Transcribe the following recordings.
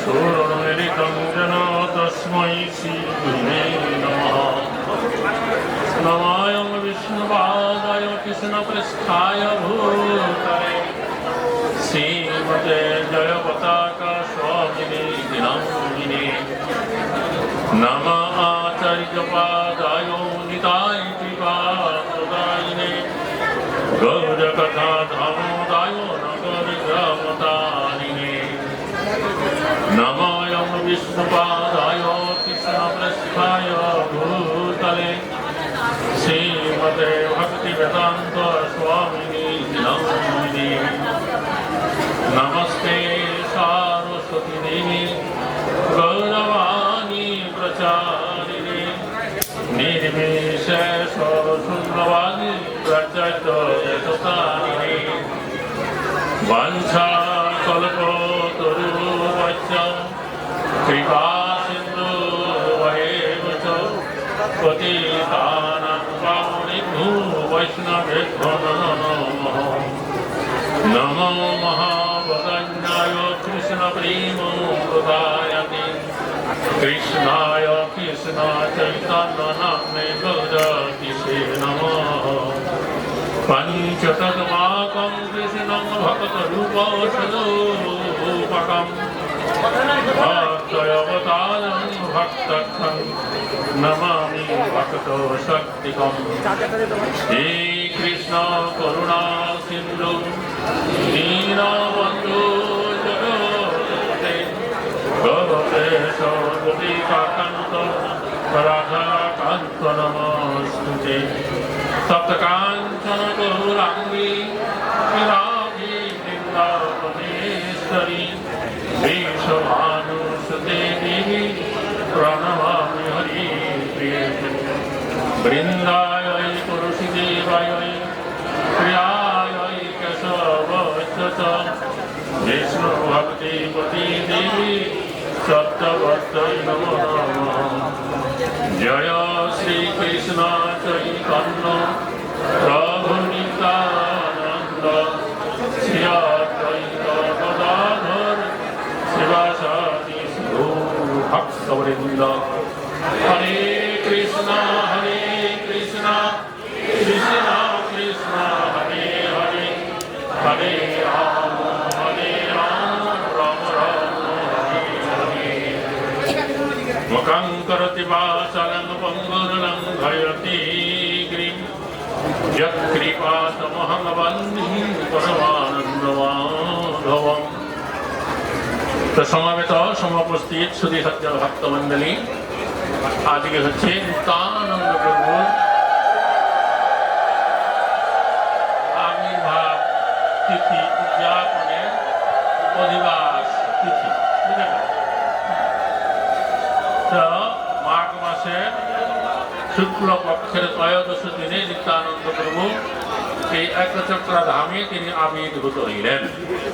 चक्षुरुन्मिलितं येन तस्मै श्रीगुरुवे नमः। नमायं विष्णुपादाय कृष्णपृष्ठाय भूतले श्रीमते जयपताका स्वामिने दिनामिने। नमः आचार्यपादाय निताय कृपाप्रदायिने गौरकथा धामोदाय नगरग्रामतारिणे। नमायं विष्णुपादाय कृष्णपृष्ठाय भूतले श्रीमते भक्तिवेदान्त स्वामिने नमामि। नमस्ते सारस्वती देवी गौरवाणी प्रचारिणे निर्विशेषशून्यवादी प्रत्यक्षयशतारिणे। वाञ्छाकल्पतरुश्च कृपासिन्धुभ्येव च पतितानां पावनेभ्यो वैष्णवेभ्यो नमः। नमो महावदन्याय कृष्णप्रेमप्रदायते कृष्णाय कृष्ण चैतन्यनाम्ने गौरकिसे नमः। पञ्चतन्माकं कृष्णं भक्तरूपसदरूपकं भक्तयवतारं भक्तर्थं नमामि भक्तशक्तिकम्। हे कृष्ण करुणा सिन्धु दीनबन्धु जगत्पते गोपेश गोपिकान्त राधाकान्त नमोऽस्तुते। सप्तकाञ्चन गौराङ्गी राधे वृन्दावनेश्वरी वृषभानुसुते देवी प्रणमामि हरिप्रिये। वृन्दायै तुलसीदेवायै प्रियायै केशवस्य विष्णुभक्तिपति देवी सत्यवत्यै नमो नमः। जय श्रीकृष्ण चैतन्य प्रभु नित्यानन्द श्री अद्वैत गदाधर शिवासादि भक्तवृन्द। हरे कृष्ण कृष्ण कृष्ण हरे हरे हरे राम राम राम हरे हरे। मुखं करोति वाचालं पङ्गुरुलं धरति गिरिं यत्कृपातमहं वन्दे परमानन्दमाधवम्। तो समावेत समुपस्थित सुधी सज्जन भक्तमंडली आज के হচ্ছে নিত্যানন্দ প্রভুর আবির্ভাব তিথি উদযাপনের অধিবাস তিথি। তো মাঘ মাসের শুক্লপক্ষের ত্রয়োদশ দিনে নিত্যানন্দ প্রভু এই একচক্রা ধামে তিনি আবির্ভূত হইলেন।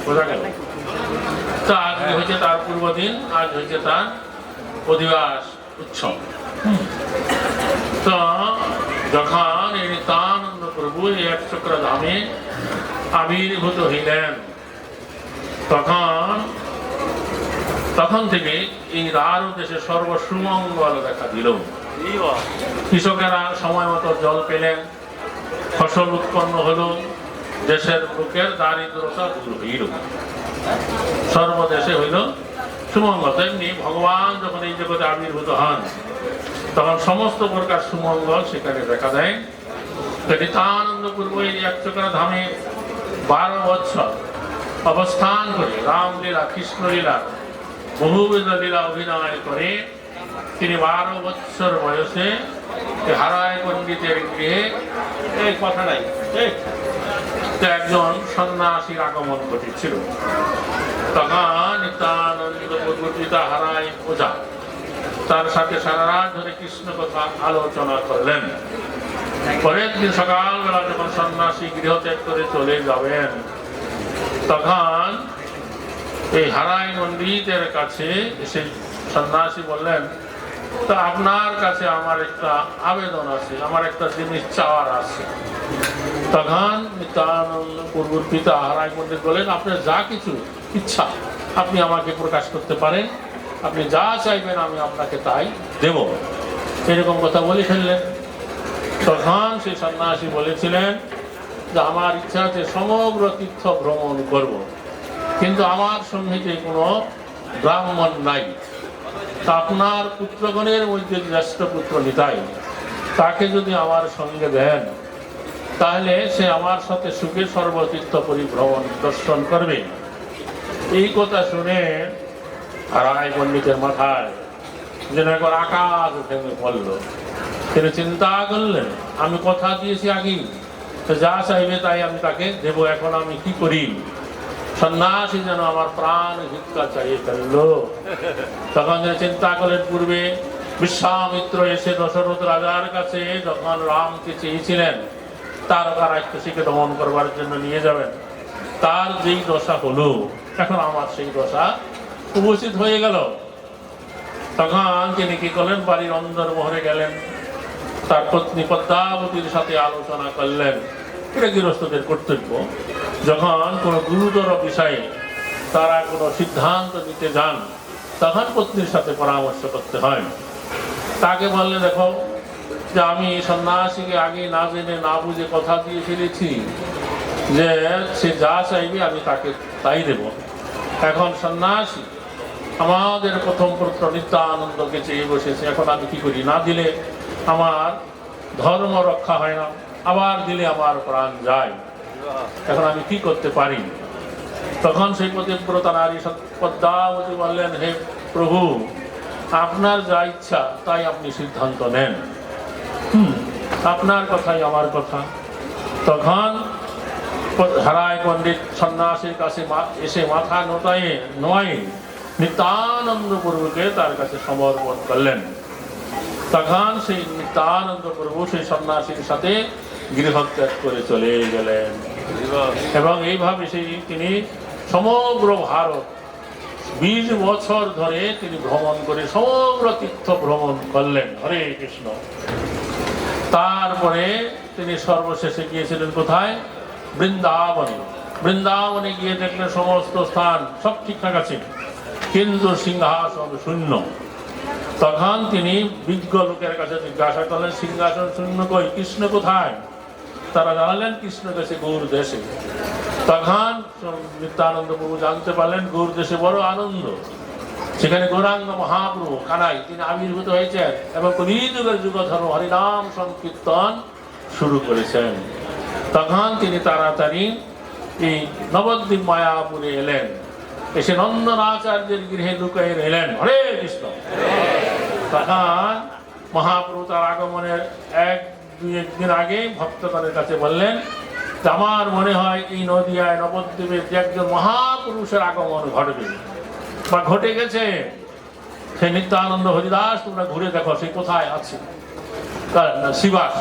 বোঝা গেল? তো আজকে হচ্ছে তার পূর্বদিন, আজ হচ্ছে তার অধিবাস উৎসব। তো যখন এই নিত্যানন্দ প্রভু এই একচক্রা ধামে আবির্ভূত হইলেন তখন থেকে এই দ্বার দেশে সর্বসুমঙ্গল দেখা দিল। কৃষকেরা সময় মতো জল পেলেন, ফসল উৎপন্ন হলো, দেশের লোকের দারিদ্রতা দূর হইল, সর্বদেশে হইল সুমঙ্গল। তেমনি ভগবান যখন এই জগতে আবির্ভূত হন তখন সমস্ত প্রকার সুমঙ্গল সেখানে দেখা দেয়। নিত্যানন্দ পূর্ব এই একচক্রা ধামে 12 বছর অবস্থান করে রামলীলা কৃষ্ণলীলা বহুবিধ লীলা অভিনয় করে তিনি 12 বছর বয়সে হারায় পণ্ডিতের গৃহে এই কথা নাই একজন সন্ন্যাসীর আগমন ঘটেছিল। তখন নিত্যানন্দ প্রভু পিতা হারায় ওঝা তার সাথে সারা রাত ধরে কৃষ্ণ কথা আলোচনা করলেন। পরের দিন সকালবেলা যখন সন্ন্যাসী গৃহ ত্যাগ করে চলে যাবেন তখন এই হারাই পণ্ডিতের কাছে এসে সন্ন্যাসী বললেন, তা আপনার কাছে আমার একটা আবেদন আছে, আমার একটা জিনিস চাওয়ার আছে। তখন নিত্যানন্দ প্রভুর পিতা হারাই পণ্ডিত বলেন, আপনার যা কিছু ইচ্ছা আপনি আমাকে প্রকাশ করতে পারেন, আপনি যা চাইবেন আমি আপনাকে তাই দেব। এরকম কথা বলে ফেললেন। তখন সেই সন্ন্যাসী বলেছিলেন যে আমার ইচ্ছা আছে সমগ্র তীর্থ ভ্রমণ করব, কিন্তু আমার সঙ্গীতে কোনো ব্রাহ্মণ নাই। তা আপনার পুত্রগণের মধ্যে জ্যেষ্ঠ পুত্র নিতাই, তাকে যদি আমার সঙ্গে দেন তাহলে সে আমার সাথে সুখে সর্বতীর্থ পরিভ্রমণ দর্শন করবে। এই কথা শুনে রায় পণ্ডিতের মাথায় যেন একবার আকাশ ভেঙে পড়ল। তিনি চিন্তা করলেন, আমি কথা দিয়েছি আগেই, যা চাইবে তাই আমি তাকে দেব, এখন আমি কি করি? সন্ন্যাসী যেন আমার প্রাণ ভিক্ষা চাইয়ে ফেললো। তখন চিন্তা করলেন, পূর্বে বিশ্বামিত্র এসে দশরথ রাজার কাছে যখন রামকে চেয়েছিলেন তার রাক্ষসীকে দমন করবার জন্য নিয়ে যাবেন, তার যেই দশা হলো এখন আমার সেই দশা উপস্থিত হয়ে গেল। তখন তিনি কি করলেন, বাড়ির অন্দর মহরে গেলেন, তার পত্নী পদ্মাবতীর সাথে আলোচনা করলেন। এটা গৃহস্থদের কর্তব্য, যখন কোনো গুরুতর বিষয়ে তারা কোনো সিদ্ধান্ত নিতে যান তখন পত্নীর সাথে পরামর্শ করতে হয়। তাকে বললে, দেখো যে আমি সন্ন্যাসীকে আগে না জেনে না বুঝে কথা দিয়ে ফেলেছি যে সে যা চাইবে আমি তাকে তাই দেব। এখন সন্ন্যাসী আমাদের প্রথম পুত্র নিত্যানন্দকে চেয়ে বসেছে, এখন আমি কি করি? না দিলে আমার ধর্ম রক্ষা হয় না, আবার দিলে আমার প্রাণ যায়, এখন আমি কি করতে পারি? তখন সেই পতিব্রতা নারী পদ্মাবতী বললেন, হে প্রভু, আপনার যা ইচ্ছা তাই আপনি সিদ্ধান্ত নেন, আপনার কথাই আমার কথা। তখন হারায় পণ্ডিত সন্ন্যাসীর কাছে এসে মাথা নোয়ায়ে নিত্যানন্দ প্রভুকে তার কাছে সমর্পণ করলেন। তখন সেই নিত্যানন্দ প্রভু সেই সন্ন্যাসীর সাথে গৃহত্যাগ করে চলে গেলেন। এবং এইভাবে তিনি সমগ্র ভারত 20 বছর ধরে তিনি ভ্রমণ করে সমগ্র তীর্থ ভ্রমণ করলেন। হরে কৃষ্ণ। তারপরে তিনি সর্বশেষে গিয়েছিলেন কোথায়? বৃন্দাবনে। বৃন্দাবনে গিয়ে দেখলেন সমস্ত স্থান সব ঠিকঠাক আছে, কিন্তু সিংহাসন শূন্য। তখন তিনি বিজ্ঞ লোকের কাছে জিজ্ঞাসা করলেন, সিংহাসন শূন্য কই, কৃষ্ণ কোথায়? তারা জানালেন কৃষ্ণ গেছে গৌর দেশে। তখন নিত্যানন্দ প্রভু জানতে পারলেন গৌর দেশে বড় আনন্দ, সেখানে গৌরাঙ্গ মহাপ্রভু কানাই তিনি আবির্ভূত হয়েছেন এবং কলিযুগের যুগধর্ম হরিনাম সংকীর্তন শুরু করেছেন। তখন তিনি তাড়াতাড়ি এই নবদ্বীপ মায়াপুরে এলেন, এসে নন্দনাচার্যের গৃহে লুকিয়ে এলেন। হরে কৃষ্ণ। তখন মহাপ্রভু তার আগমনের একদিন আগে ভক্তগণের কাছে বললেন যে আমার মনে হয় এই নদিয়ায় নবদ্বীপে একজন মহাপুরুষের আগমন ঘটবে বা ঘটে গেছে। সে নিত্যানন্দ হরিদাস, তোমরা ঘুরে দেখো সে কোথায় আছে। শ্রীবাস,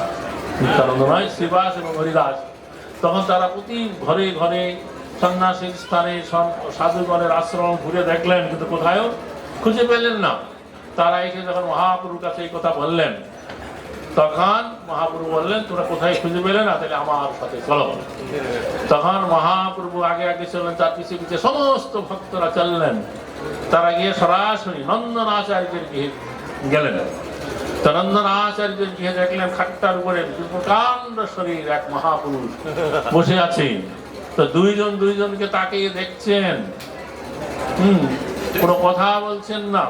নিত্যানন্দ নয়, শ্রীবাস এবং হরিদাস। তখন তারা প্রতি ঘরে ঘরে সন্ন্যাসীর স্থানে সাধুগণের আশ্রম ঘুরে দেখলেন, কিন্তু কোথায়ও খুঁজে পেলেন না। তারা এসে যখন মহাপ্রভুর কাছে এই কথা বললেন, তখন মহাপ্রভু বললেন, তোমরা কোথায় খুঁজে পেলে না, তাহলে আমার সাথে চলো। তখন মহাপ্রভু আগে আগে চললেন, তার পিছিয়ে পিছিয়ে সমস্ত ভক্তরা চললেন। তারা গিয়ে সরাসরি নন্দনাচার্যের গৃহে গেলেন। তো নন্দনাচার্যের গৃহে দেখলেন খাটটার উপরে প্রকাণ্ড শরীর এক মহাপুরুষ বসে আছে। তো দুইজনকে তাকিয়ে দেখছেন, কোনো কথা বলছেন না।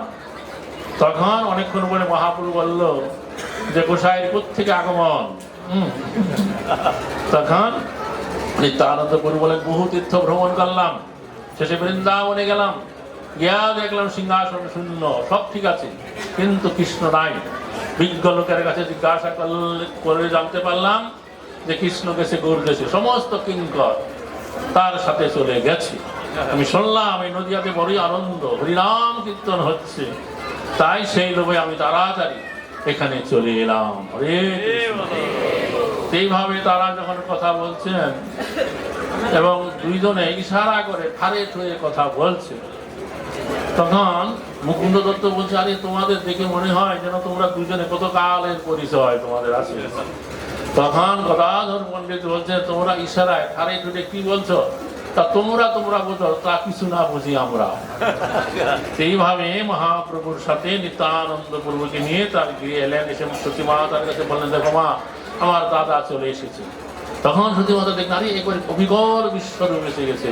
তখন অনেকক্ষণ পরে মহাপ্রভু বলল যে গোসাইয়ের কোত্থেকে আগমন? তখন নিত্যানন্দ প্রভু বলেন, বহু তীর্থ ভ্রমণ করলাম, শেষে বৃন্দাবনে গেলাম, গিয়া দেখলাম সিংহাসন শূন্য, সব ঠিক আছে, কিন্তু কৃষ্ণ নাই। বিজ্ঞ লোকের কাছে জিজ্ঞাসা করে জানতে পারলাম যে কৃষ্ণ গেছে গৌর দেশে, সমস্ত কিঙ্কর তার সাথে চলে গেছে। আমি শুনলাম এই নদিয়াতে বড়ই আনন্দ, হরিনাম কীর্তন হচ্ছে, তাই সেই লোভে আমি তাড়াতাড়ি এখানে চলে এলাম। হরে এইভাবে তারা যখন কথা বলছেন এবং দুইজনে ইশারা করে ফারেট হয়ে কথা বলছে, তখন মুকুন্দ দত্ত বলছে, আরে তোমাদের দেখে মনে হয় যেন তোমরা দুজনে কত কালের পরিচয় তোমাদের আছে। তখন গদাধর পণ্ডিত বলছে, তোমরা ইশারায় ফারেট হয়ে কি বলছো? তা তোমরা বোঝো, তা কিছু না বুঝি আমরা। এইভাবে মহাপ্রভুর সাথে নিত্যানন্দ প্রভুকে নিয়ে তার গৃহে এলেন। এসে সতী মা তার কাছে বললেন, দেখো মা, আমার দাদা চলে এসেছে। তখন সতী মাতা দেখলেন, আরে একবার অবিকল বিশ্বরূপ এসে গেছে।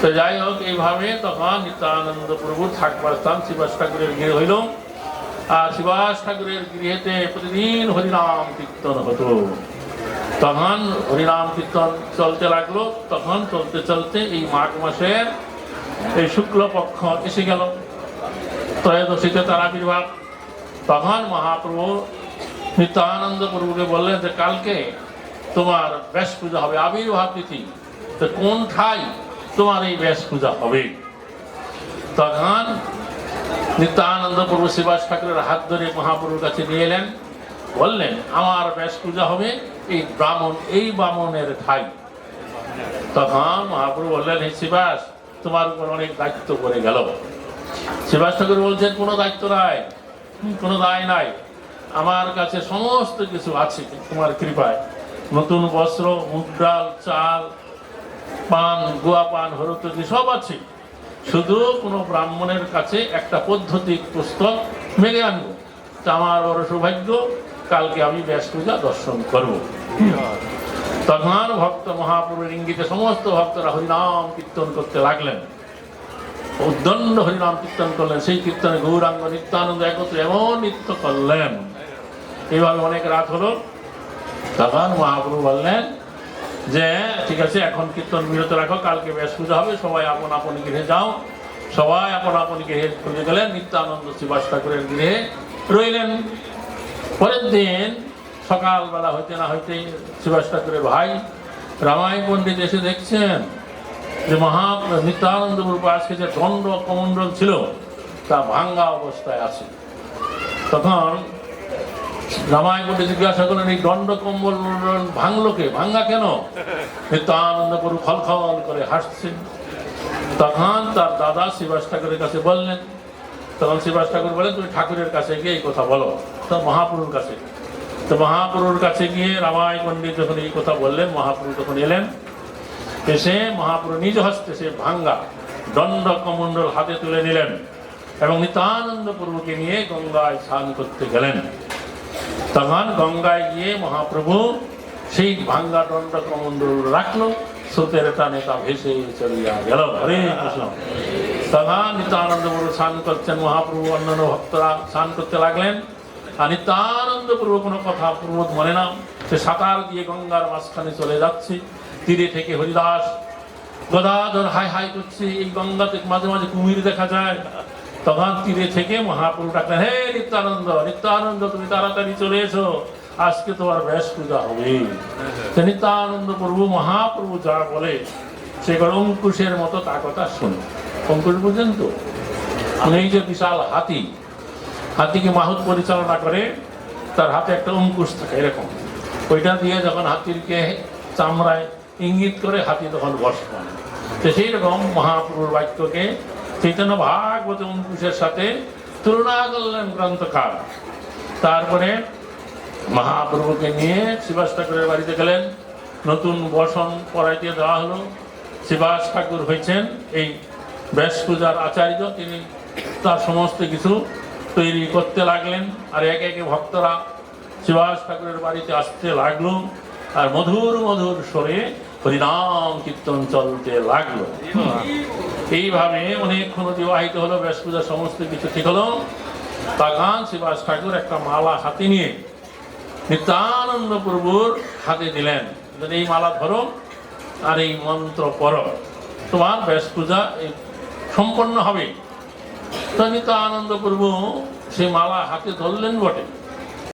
তো যাই হোক, এইভাবে তখন নিত্যানন্দ প্রভু থাকবার স্থান শ্রীবাস ঠাকুরের গৃহে হইল। আর শ্রীবাস ঠাকুরের গৃহেতে প্রতিদিন হরিনাম কীর্তন হতো। তখন হরিনাম কীর্তন চলতে লাগলো। তখন চলতে চলতে এই মাঘ মাসের এই শুক্লপক্ষ এসে গেল, ত্রয়োদশীতে তার আবির্ভাব। তখন মহাপ্রভু নিত্যানন্দ প্রভুকে বললেন যে কালকে তোমার ব্যাস পূজা হবে, আবির্ভাব তিথি, তো কোন ঠাই তোমার এই ব্যাস পূজা হবে? তখন নিত্যানন্দ প্রভু শ্রীবাস ঠাকুরের হাত ধরে মহাপ্রভুর কাছে নিয়ে এলেন, বললেন আমার ব্যাস পূজা হবে এই বামনের ঠাই। তখন মহাপ্রভু বললেন, হে শ্রীবাস, তোমার উপর অনেক দায়িত্ব পড়ে গেল। শ্রীবাস ঠাকুর বলছেন, কোনো দায়িত্ব নাই, কোনো দায় নাই, আমার কাছে সমস্ত কিছু আছে তোমার কৃপায়। নতুন বস্ত্র, মুগ ডাল, চাল, পান, গুয়া পান, হরতকি সব আছে। শুধু কোনো ব্রাহ্মণের কাছে একটা পদ্ধতিক পুস্তক মেরে আনবো, তা আমার বড় সৌভাগ্য, কালকে আমি ব্যাস পূজা দর্শন করব। তখন ভক্ত মহাপ্রভুর ইঙ্গিতে সমস্ত ভক্তরা হরিনাম কীর্তন করতে লাগলেন, উদ্দণ্ড হরিনাম কীর্তন করলেন। সেই কীর্তনে গৌরাঙ্গ নিত্যানন্দ একত্রে এমন নৃত্য করলেন। এইভাবে অনেক রাত হলো। তখন মহাপ্রভু বললেন যে ঠিক আছে, এখন কীর্তন বিরত রাখো, কালকে ব্যাস পূজা হবে, সবাই আপন আপন গৃহে যাও। সবাই আপন আপন গৃহে চলে গেলেন। নিত্যানন্দ শ্রীবাস ঠাকুরের গৃহে রইলেন। পরের দিন সকালবেলা হইতে না হইতে শ্রীবাস ঠাকুরের ভাই রামাই পণ্ডিত এসে দেখছেন যে নিত্যানন্দ প্রভু আজকে যে দণ্ড কমণ্ডল ছিল তা ভাঙ্গা অবস্থায় আছে। তখন রামাই পণ্ডিত জিজ্ঞাসা করলেন, এই দণ্ড কম্বল ভাঙলো কে, ভাঙ্গা কেন? নিত্যানন্দ প্রভু খলখল করে হাসছেন। তখন তার দাদা শ্রীবাস ঠাকুরের কাছে বললেন। তখন শ্রীবাস ঠাকুর বলেন, তুমি ঠাকুরের কাছে গিয়ে এই কথা বলো, তো মহাপ্রভুর কাছে। তো মহাপ্রভুর কাছে গিয়ে রামাই পণ্ডিত যখন এই কথা বললেন, মহাপ্রভু তখন এলেন। এসে মহাপ্রভু নিজ হস্তে সে ভাঙ্গা দণ্ড কমণ্ডল হাতে তুলে নিলেন এবং নিত্যানন্দ প্রভুকে নিয়ে গঙ্গায় স্নান করতে গেলেন। তখন গঙ্গায় গিয়ে মহাপ্রভু সেই ভাঙ্গা দণ্ড কমণ্ডল রাখলো, স্রোতের টানে তা ভেসে চলিয়া গেল। হরে কৃষ্ণ। তখন নিত্যানন্দ প্রভু স্নান করছেন, মহাপ্রভু অন্যান্য ভক্তরা স্নান করতে লাগলেন। আর নিত্যানন্দ প্রভু কোনো কথা প্রবোধ মনে না, সে সাঁতার দিয়ে গঙ্গার মাঝখানে চলে যাচ্ছে। তীরে থেকে হরিদাস গদাধর হাই হাই করছে, এই গঙ্গাতে মাঝে মাঝে কুমির দেখা যায়। তখন তীরে থেকে মহাপ্রভু ডাকলেন, হে নিত্যানন্দ, নিত্যানন্দ, তুমি তাড়াতাড়ি চলে এসো, আজকে তোমার ব্যাস পূজা হবে। নিত্যানন্দ প্রভু মহাপ্রভু যা বলে সেগুলো অঙ্কুশের মতো তা কথা শোনে। অঙ্কুশ বুঝেন তো, এই যে বিশাল হাতি, হাতিকে মাহুত পরিচালনা করে, তার হাতে একটা অঙ্কুশ থাকে এরকম, ওইটা দিয়ে যখন হাতিরকে চামড়ায় ইঙ্গিত করে হাতি তখন বস পায়। তো সেই রকম মহাপ্রভুর বাক্যকে চৈতন্য ভাগবত অঙ্কুশের সাথে তুলনা করলেন গ্রন্থকার। তারপরে মহাপ্রভুকে নিয়ে শ্রীবাস ঠাকুরের বাড়িতে গেলেন, নতুন বসন পরাইতে দেওয়া হলো। শ্রীবাস ঠাকুর হয়েছেন এই ব্যাস পূজার আচার্য, তিনি তার সমস্ত কিছু তৈরি করতে লাগলেন। আর একে একে ভক্তরা শ্রীবাস ঠাকুরের বাড়িতে আসতে লাগলো, আর মধুর মধুর স্বরে হরিনাম কীর্তন চলতে লাগলো। এইভাবে অনেকক্ষণ অতিবাহিত হলো, ব্যাস পূজার সমস্ত কিছু ঠিক হলো। তখন শ্রীবাস ঠাকুর একটা মালা হাতে নিয়ে নিত্যানন্দ প্রভুর হাতে দিলেন, এই মালা ধরো আর এই মন্ত্র পড়ো, তোমার ব্যাস পূজা সম্পন্ন হবে। তো নিত্যানন্দ প্রভু সেই মালা হাতে ধরলেন বটে,